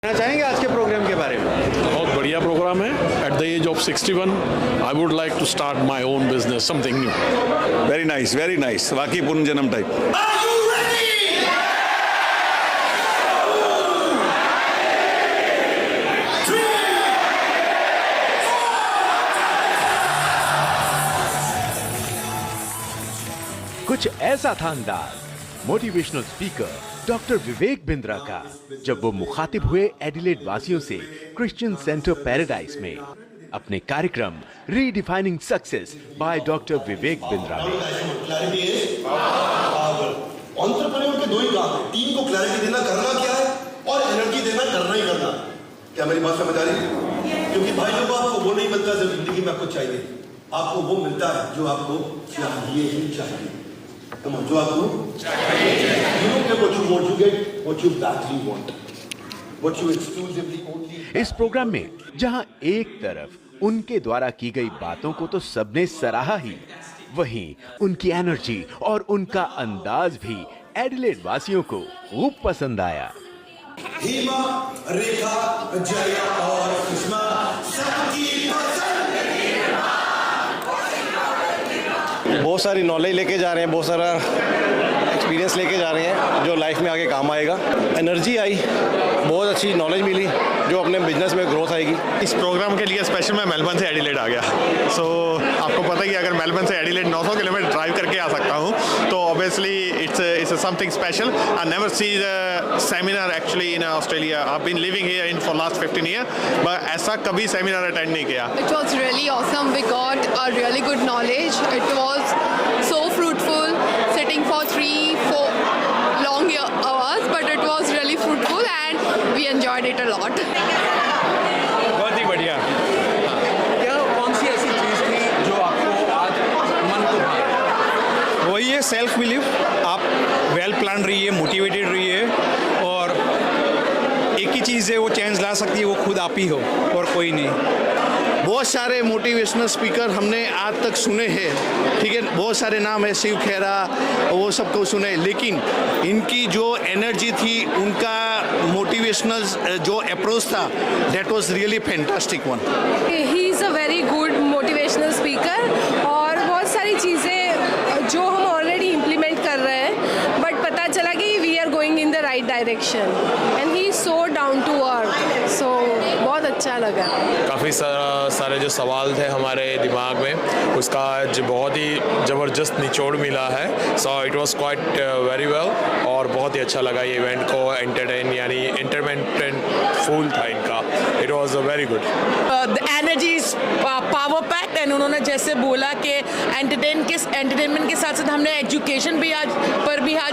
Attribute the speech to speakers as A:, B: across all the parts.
A: कहना चाहेंगे आज के प्रोग्राम के बारे में?
B: बहुत बढ़िया प्रोग्राम है। At the age of 61 I would like to start my own business, something new.
C: Very nice, वाकई पुनर्जन्म टाइप।
A: कुछ ऐसा था अंदाज motivational speaker doctor Vivek Bindra का जब वो मुखातिब हुए एडिलेड वासियों से क्रिश्चियन सेंटर पैराडाइज में अपने कार्यक्रम redefining success by doctor Vivek Bindra में।
D: एंटरप्रेन्योर के दो ही काम है, टीम को क्लैरिटी देना करना क्या है और एनर्जी देना करना ही करना। क्या मेरी बात समझ आ रही है? क्योंकि भाई लोग आपको वो नहीं मिलता जो जिंदगी में आपको चाहिए, आपको वो मिलता है जो आपको चाहिए ही चाहिए। जो आपको चाहिए, you don't get what you want, you get what you badly want, what you exclusively only।
A: इस प्रोग्राम में जहां एक तरफ उनके द्वारा की गई बातों को तो सबने सराहा ही, वहीं उनकी एनर्जी और उनका अंदाज भी एडिलेड वासियों को खूब पसंद आया।
D: हिमा, रेखा, जया और सुषमा सबकी पसंद।
E: बहुत सारी नॉलेज लेके जा रहे हैं, बहुत सारा एक्सपीरियंस लेके जा रहे हैं जो लाइफ में आगे काम आएगा। एनर्जी आई, बहुत अच्छी नॉलेज मिली जो अपने बिजनेस में ग्रोथ आएगी।
F: इस प्रोग्राम के लिए स्पेशल मैं मेलबर्न से एडिलेड आ गया। आपको पता ही है, अगर मेलबर्न से एडिलेड 900 किलोमीटर ड्राइव करके आ सकता हूँ तो obviously it's something special. I never see the seminar actually in Australia. I been living here in for last 15 year, but ऐसा कभी सेमिनार अटेंड नहीं किया।
G: It was really awesome. We got a really good knowledge. It was so fruitful, sitting for 3-4 long hours, but it was really fruitful and we enjoyed it a lot.
H: बहुत ही बढ़िया। क्या कौन सी ऐसी चीज़ थी जो आपको आज मन को भाई?
E: वही है सेल्फ बिलीव। आप वेल प्लान रहिए, मोटिवेटेड रहिए, और एक ही चीज़ है वो चेंज ला सकती है, वो खुद आप ही हो और कोई नहीं। बहुत सारे मोटिवेशनल स्पीकर हमने आज तक सुने हैं, ठीक है, बहुत सारे नाम है, शिव खेरा, वो सबको सुने, लेकिन इनकी जो एनर्जी थी, उनका मोटिवेशनल जो अप्रोच था, that was really fantastic one.
G: He is a very good motivational speaker और बहुत सारी चीज़ें जो हम ऑलरेडी इम्प्लीमेंट कर रहे हैं, बट पता चला कि we are going in the right direction and he is so down to earth, so बहुत अच्छा लगा।
B: काफ़ी सारे जो सवाल थे हमारे दिमाग में, उसका बहुत ही ज़बरदस्त निचोड़ मिला है। So it was quite very well, और बहुत ही अच्छा लगा ये इवेंट को एंटरटेन, यानी एंटरटेनमेंट फुल था इनका। It was very good.
I: The energy is power packed and उन्होंने जैसे बोला कि एंटरटेनमेंट के साथ साथ हमने एजुकेशन भी आज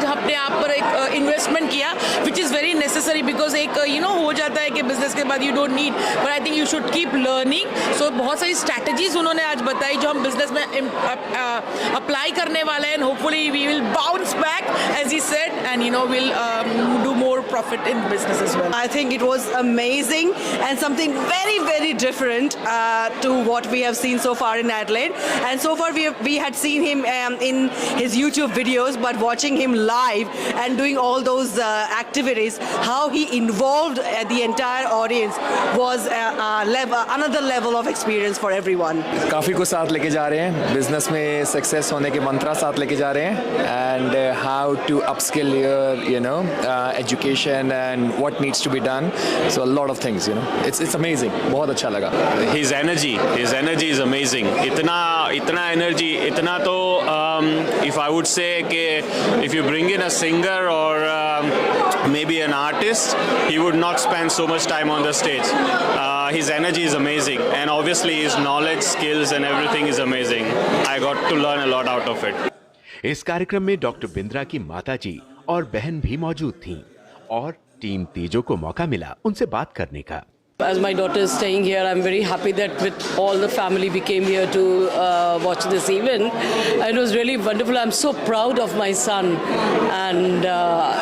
I: अपने आप पर एक इन्वेस्टमेंट किया, which is very necessary, because एक हो जाता है कि बिजनेस के बाद you don't need, but I think you should keep learning. So बहुत सारी स्ट्रैटेजीज उन्होंने आज बताई जो हम बिजनेस में अप्लाई करने वाले हैं, hopefully we will bounce back as he said and will do more profit in business as well.
J: I think it was amazing and something very, very different to what we have seen so far in Adelaide. And so far we had seen him in his YouTube videos, but watching him live and doing all those activities, how he involved the entire audience was another level of experience for everyone.
H: काफ़ी कुछ साथ लेके जा रहे हैं, business में success होने के मंत्र साथ लेके जा रहे हैं, and how to upskill your education and what needs to be done. So a lot of things, it's amazing. बहुत अच्छा लगा।
K: His energy is amazing. इतना energy, इतना तो if I would say कि if you bring in a singer or maybe an artist, he would not spend so much time on the stage. His energy is amazing, and obviously his knowledge, skills and everything is amazing. I got to learn a lot out of it.
A: इस कार्यक्रम में doctor Bindra की माताजी और बहन भी मौजूद थीं और टीम तीजो को मौका मिला उनसे बात करने का।
I: As my daughter is staying here, I'm very happy that with all the family we came here to watch this event. It was really wonderful. I'm so proud of my son, and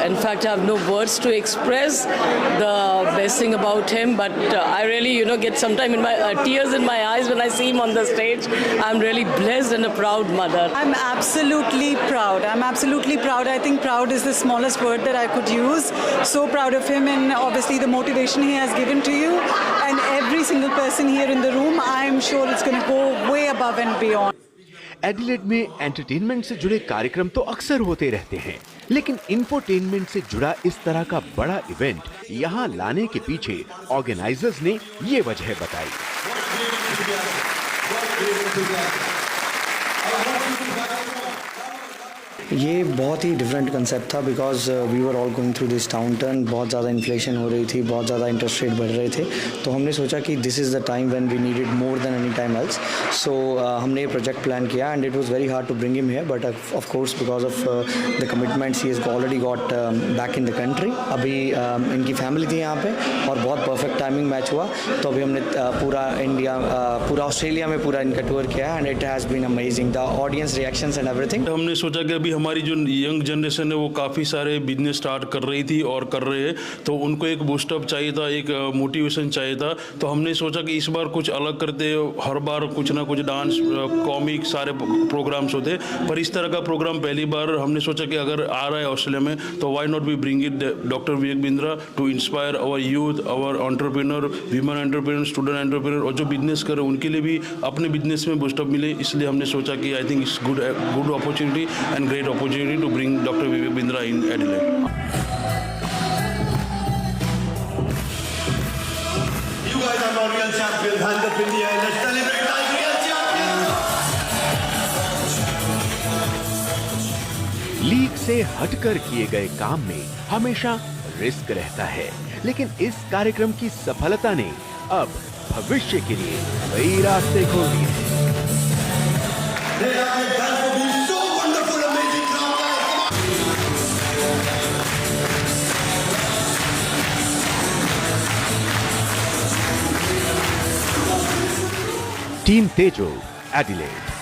I: in fact, I have no words to express the best thing about him. But I really, get sometime in my tears in my eyes when I see him on the stage. I'm really blessed and a proud mother.
J: I'm absolutely proud. I think proud is the smallest word that I could use. So proud of him, and obviously the motivation he has given to you. And every single person here in the room, I'm sure it's going to go way above and beyond.
A: Adelaide में entertainment से जुड़े कार्यक्रम तो अक्सर होते रहते हैं, लेकिन इंफोटेनमेंट से जुड़ा इस तरह का बड़ा इवेंट यहाँ लाने के पीछे ऑर्गेनाइजर्स ने ये वजह बताई।
L: ये बहुत ही डिफरेंट कंसेप्ट था because we were all going through this downturn. बहुत ज़्यादा इन्फ्लेशन हो रही थी, बहुत ज़्यादा इंटरेस्ट रेट बढ़ रहे थे, तो हमने सोचा कि this is the time when we needed more than any time else. So हमने ये प्रोजेक्ट प्लान किया and it was very hard to bring him here, but of course because of the commitments he has already got back in the country. अभी इनकी family थी यहाँ पे और बहुत परफेक्ट टाइमिंग मैच हुआ, तो अभी हमने पूरा इंडिया, पूरा ऑस्ट्रेलिया में पूरा इनका टूर किया and it has been amazing, the audience reactions and everything.
M: हमने सोचा कि अभी हमारी जो यंग जनरेशन है वो काफ़ी सारे बिजनेस स्टार्ट कर रही थी और कर रहे हैं, तो उनको एक बूस्टअप चाहिए था, एक मोटिवेशन चाहिए था। तो हमने सोचा कि इस बार कुछ अलग करते, हर बार कुछ ना कुछ डांस, कॉमिक सारे प्रोग्राम्स होते, पर इस तरह का प्रोग्राम पहली बार हमने सोचा कि अगर आ रहा है ऑस्ट्रेलिया में तो why not we bring it doctor Vivek Bindra to inspire our youth, our entrepreneur, women entrepreneur, student entrepreneur, और जो बिजनेस करे उनके लिए भी अपने बिजनेस में बूस्टअप मिले। इसलिए हमने सोचा कि I think it's good opportunity and great opportunity to bring Dr. Vivek Bindra in Adelaide.
D: You guys are not real champions. Hands up in the air. Let's celebrate like real champions.
A: League से हटकर किए गए काम में हमेशा risk रहता है, लेकिन इस कार्यक्रम की सफलता ने अब भविष्य के लिए कई रास्ते खोल दिए हैं। टीम तेजो, एडिलेड।